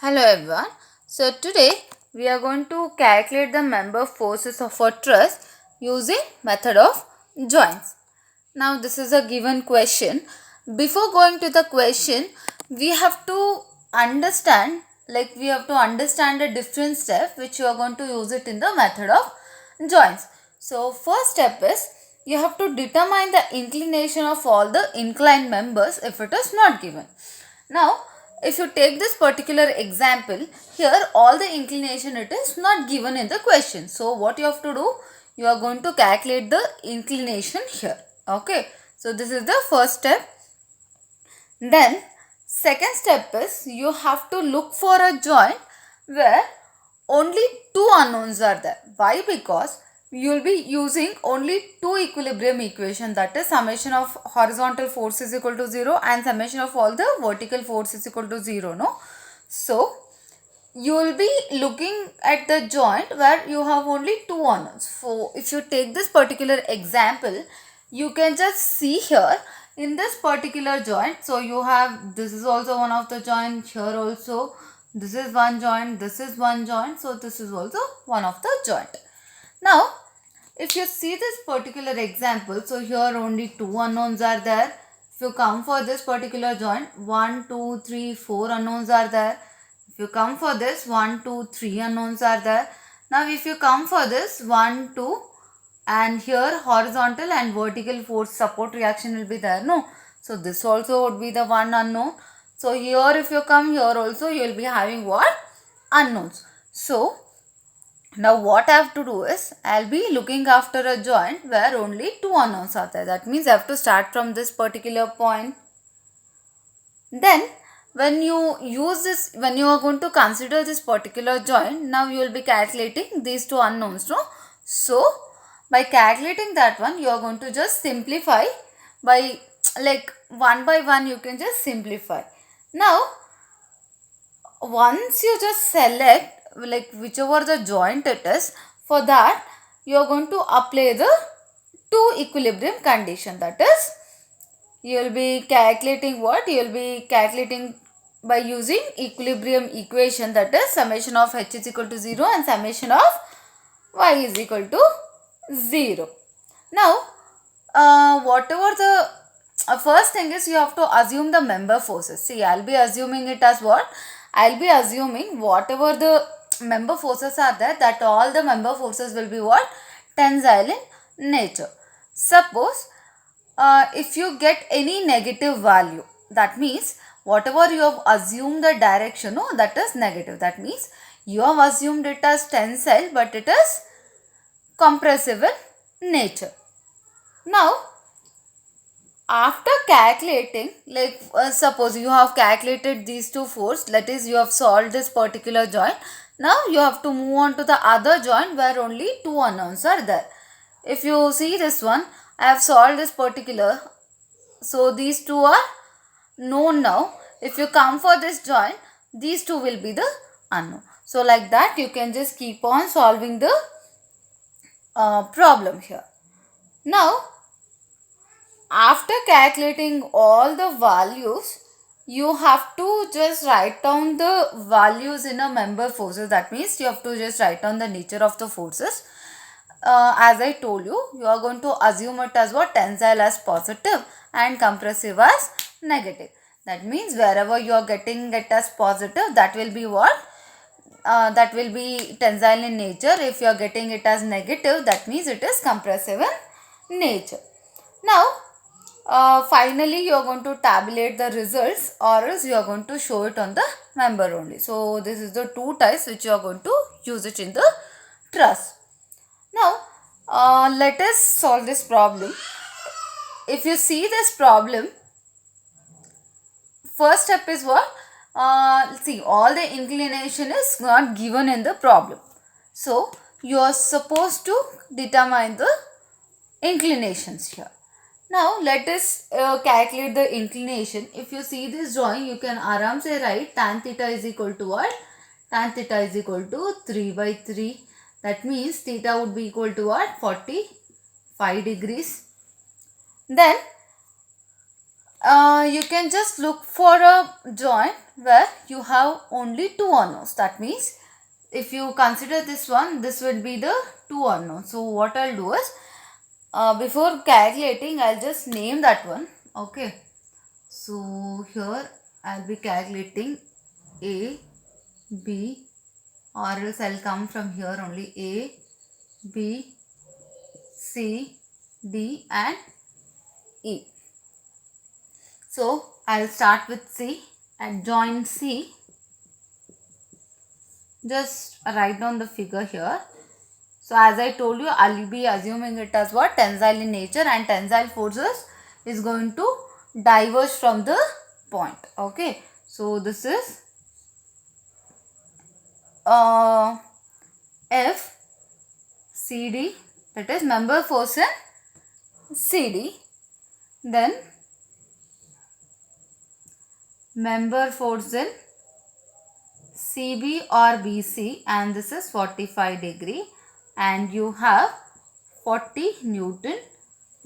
Hello everyone. So today we are going to calculate the member forces of a truss using method of joints. Now this is a given question. Before going to the question, we have to understand the different step which you are going to use it in the method of joints. So first step is you have to determine the inclination of all the inclined members if it is not given. Now if you take this particular example, here all the inclination it is not given in the question. So what you have to do, you are going to calculate the inclination here. Okay, so this is the first step. Then second step is you have to look for a joint where only two unknowns are there. Why? Because you will be using only two equilibrium equation, that is summation of horizontal force is equal to 0 and summation of all the vertical force is equal to 0. No? So you will be looking at the joint where you have only two unknowns. So if you take this particular example, you can just see here in this particular joint. So you have, this is also one of the joint, here also this is one joint, this is one joint, so this is also one of the joint. Now if you see this particular example, so here only two unknowns are there. If you come for this particular joint, 1 2 3 4 unknowns are there. If you come for this, 1 2 3 unknowns are there. Now if you come for this 1 2, and here horizontal and vertical force support reaction will be there, no? So this also would be the one unknown. So here if you come, here also you will be having what? Unknowns. So now what I have to do is, I'll be looking after a joint where only two unknowns are there. That means I have to start from this particular point. Then when you use this, when you are going to consider this particular joint, now you will be calculating these two unknowns, no? So by calculating that one, you are going to just simplify by like one by one, you can just simplify. Now once you just select like whichever the joint it is, for that you are going to apply the two equilibrium condition. That is, you will be calculating what? You will be calculating by using equilibrium equation, that is summation of h is equal to 0 and summation of y is equal to 0. Now whatever the first thing is, you have to assume the member forces. See, I'll be assuming it as what? I'll be assuming whatever the member forces are there, that all the member forces will be what? Tensile in nature. Suppose if you get any negative value, that means whatever you have assumed the direction, no, that is negative. That means you have assumed it as tensile, but it is compressive in nature. Now after calculating, like suppose you have calculated these two force, that is you have solved this particular joint. Now you have to move on to the other joint where only two unknowns are there. If you see this one, I have solved this particular, so these two are known now. If you come for this joint, these two will be the unknown. So like that you can just keep on solving the problem here. Now after calculating all the values, you have to just write down the values in a member forces. That means you have to just write down the nature of the forces. As I told you, you are going to assume it as what? Tensile as positive and compressive as negative. That means wherever you are getting it as positive, that will be what? That will be tensile in nature. If you are getting it as negative, that means it is compressive in nature. Now finally you are going to tabulate the results, or else you are going to show it on the member only. So this is the two types which you are going to use it in the truss. Now let us solve this problem. If you see this problem, first step is what? See, all the inclination is not given in the problem. So you are supposed to determine the inclinations here. Now let us calculate the inclination. If you see this drawing, you can aram se write tan theta is equal to what? Tan theta is equal to 3 by 3. That means theta would be equal to what? 45 degrees. Then you can just look for a joint where you have only two unknowns. That means if you consider this one, this will be the two unknowns. So what I'll do is, before calculating, I'll just name that one. Okay. So here I'll be calculating A, B, or else I'll come from here only A, B, C, D and E. So I'll start with C. At joint C, just write down the figure here. So as I told you, I'll be assuming it as what? Tensile in nature, and tensile forces is going to diverge from the point. Okay. So this is F CD, that is member force in CD. Then member force in CB or BC, and this is 45 degree, and you have 40 Newton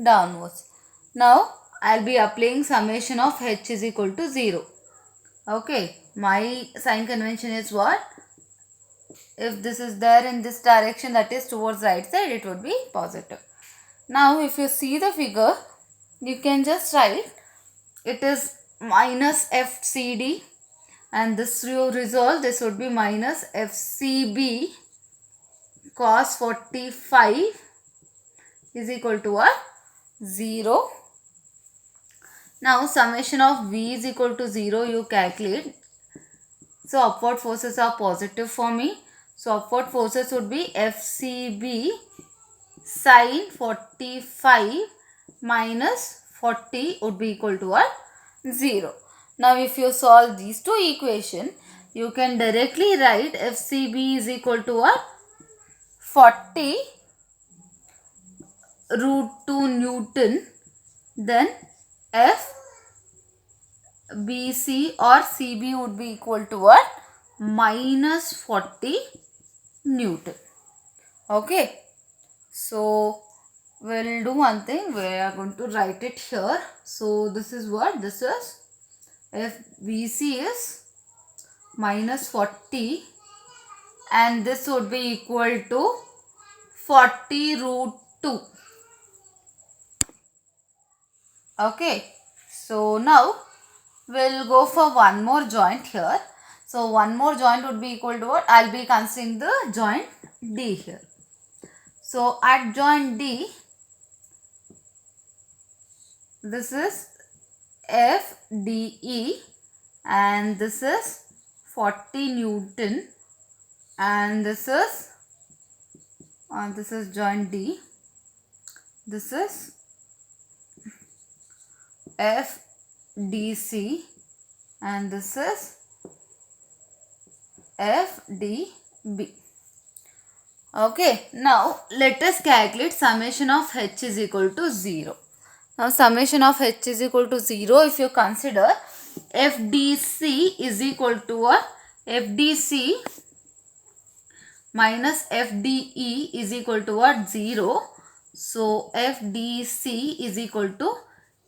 downwards. Now I'll be applying summation of H is equal to 0. Okay, my sign convention is what? If this is there in this direction, that is towards right side, it would be positive. Now if you see the figure, you can just write it is minus FCD, and this you resolve, this would be minus FCB cos 45 is equal to what? 0. Now summation of V is equal to 0 you calculate. So upward forces are positive for me. So upward forces would be FCB sin 45 minus 40 would be equal to what? 0. Now if you solve these two equations, you can directly write FCB is equal to what? 40 root 2 Newton. Then FBC or CB would be equal to what? Minus 40 Newton. Okay. So we'll do one thing. We are going to write it here. So this is what? This is FBC is minus 40, and this would be equal to 40 root 2. Okay. So now we'll go for one more joint here. So one more joint would be equal to what? I'll be considering the joint D here. So at joint D, this is FDE, and this is 40 Newton, and this is joint D. This is FDC, and this is FDB. Okay, now let us calculate summation of H is equal to 0. Now summation of H is equal to 0, if you consider FDC is equal to what? FDC minus FDE is equal to what? 0. So FDC is equal to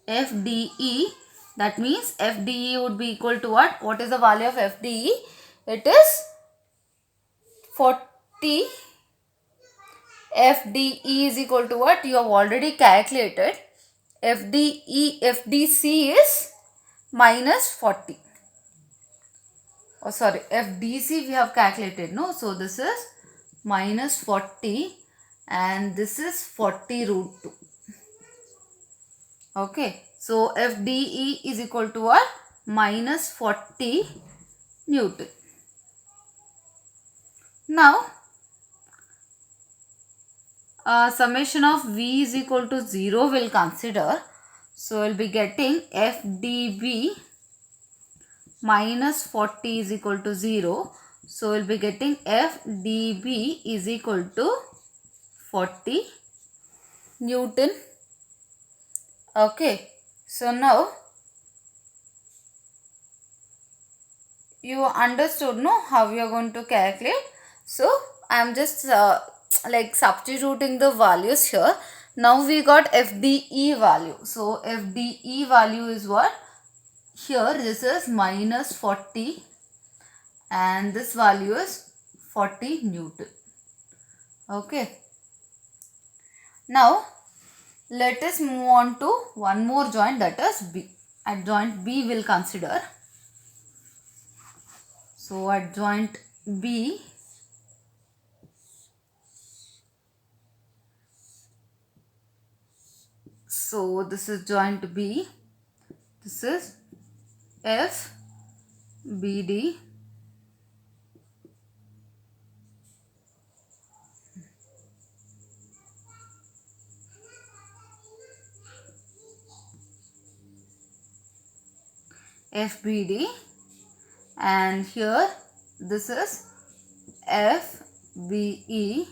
FDE. That means FDE would be equal to what? What is the value of FDE? It is 40. FDE is equal to what? You have already calculated. FDC is minus 40. Oh sorry, FDC we have calculated, no? So this is minus 40, and this is 40 root 2. Okay, so FDE is equal to what? Minus 40 Newton. Now summation of V is equal to 0 will consider. So we'll be getting FDB minus 40 is equal to 0. So we'll be getting FDB is equal to 40 Newton. Okay. So now you understood, no, how you are going to calculate. So I am just like substituting the values here. Now we got FDE value. So FDE value is what? Here this is minus 40 and this value is 40 Newton. Okay. Now let us move on to one more joint, that is B. At joint B we'll consider. So at joint B, so this is joint B, this is FBD, FBD, and here this is FBE,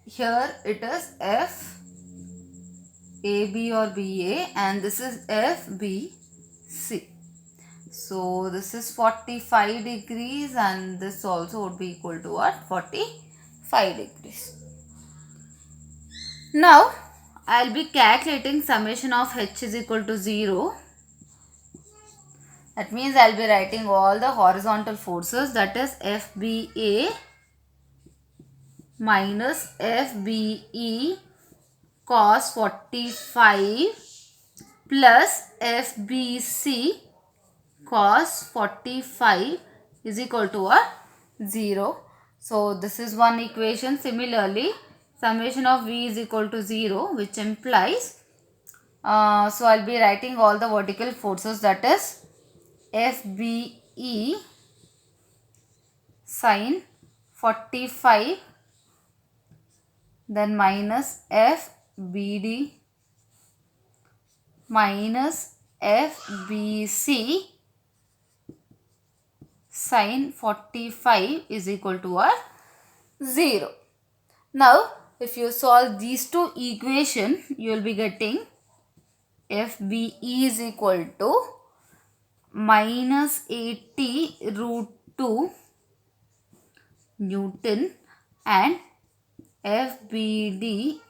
here it is FAB or BA, and this is FBC. So this is 45 degrees and this also would be equal to what? 45 degrees. Now I'll be calculating summation of H is equal to 0. That means I'll be writing all the horizontal forces, that is FBA minus FBE cos 45 plus FBC cos 45 is equal to what? 0. So this is one equation. Similarly, summation of V is equal to 0, which implies, so I'll be writing all the vertical forces, that is FBE sin 45, then minus FBD minus FBC sin 45 is equal to what? 0. Now if you solve these two equations, you will be getting FBE is equal to minus 80 root 2 Newton and FBD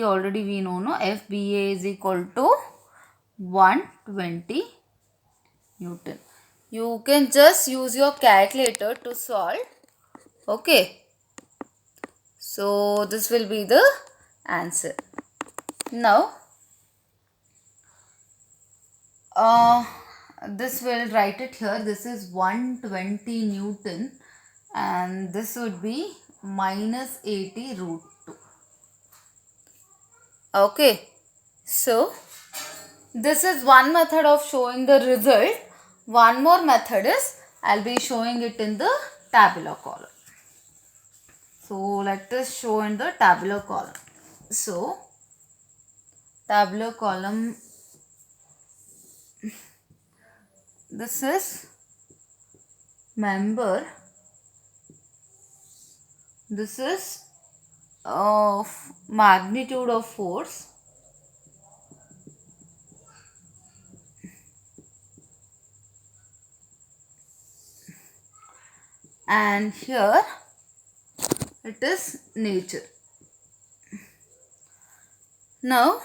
already we know, no? FBA is equal to 120 Newton. You can just use your calculator to solve. Okay. So this will be the answer. Now this will write it here. This is 120 Newton and this would be minus 80 root 2. Okay. So this is one method of showing the result. One more method is I'll be showing it in the tabular column. So let us show in the tabular column. So tabular column, this is member, this is magnitude of force, and here it is nature. Now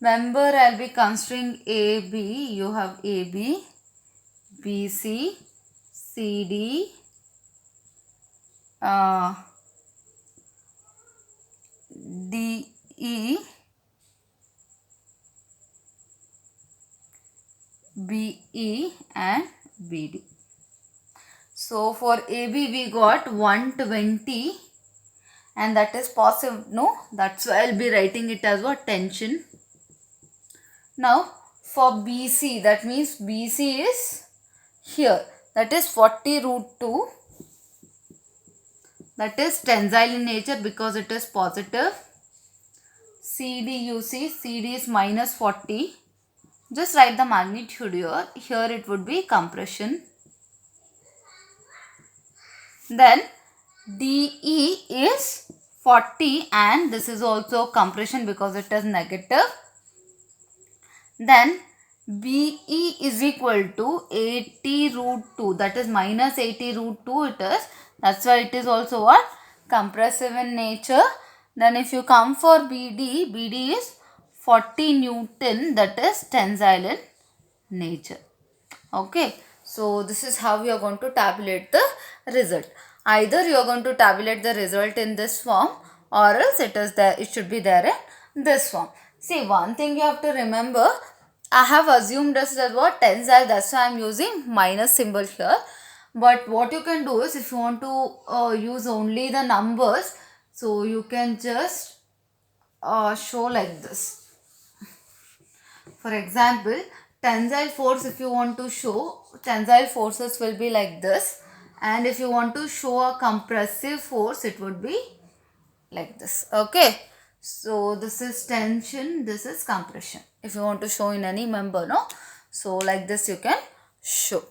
member I'll be considering AB. You have AB, BC, CD, DE, BE and BD. So for AB we got 120 and that is possible, no? That's why I'll be writing it as what? Tension. Now for BC, that means BC is here, that is 40 root 2, that is tensile in nature because it is positive. CD, you see CD is minus 40, just write the magnitude here. Here it would be compression. Then DE is 40 and this is also compression because it is negative. Then BE is equal to 80 root 2, that is minus 80 root 2 it is. That's why it is also what? Compressive in nature. Then if you come for BD is 40 Newton, that is tensile in nature. Okay, so this is how we are going to tabulate the result. Either you are going to tabulate the result in this form, or else it should be there in this form. See, one thing you have to remember, I have assumed as that what tensile, that's why I am using minus symbol here. But what you can do is, if you want to use only the numbers, so you can just show like this. For example, tensile force, if you want to show, tensile forces will be like this, and if you want to show a compressive force, it would be like this. Okay, so this is tension, this is compression. If you want to show in any member, no, so like this you can show.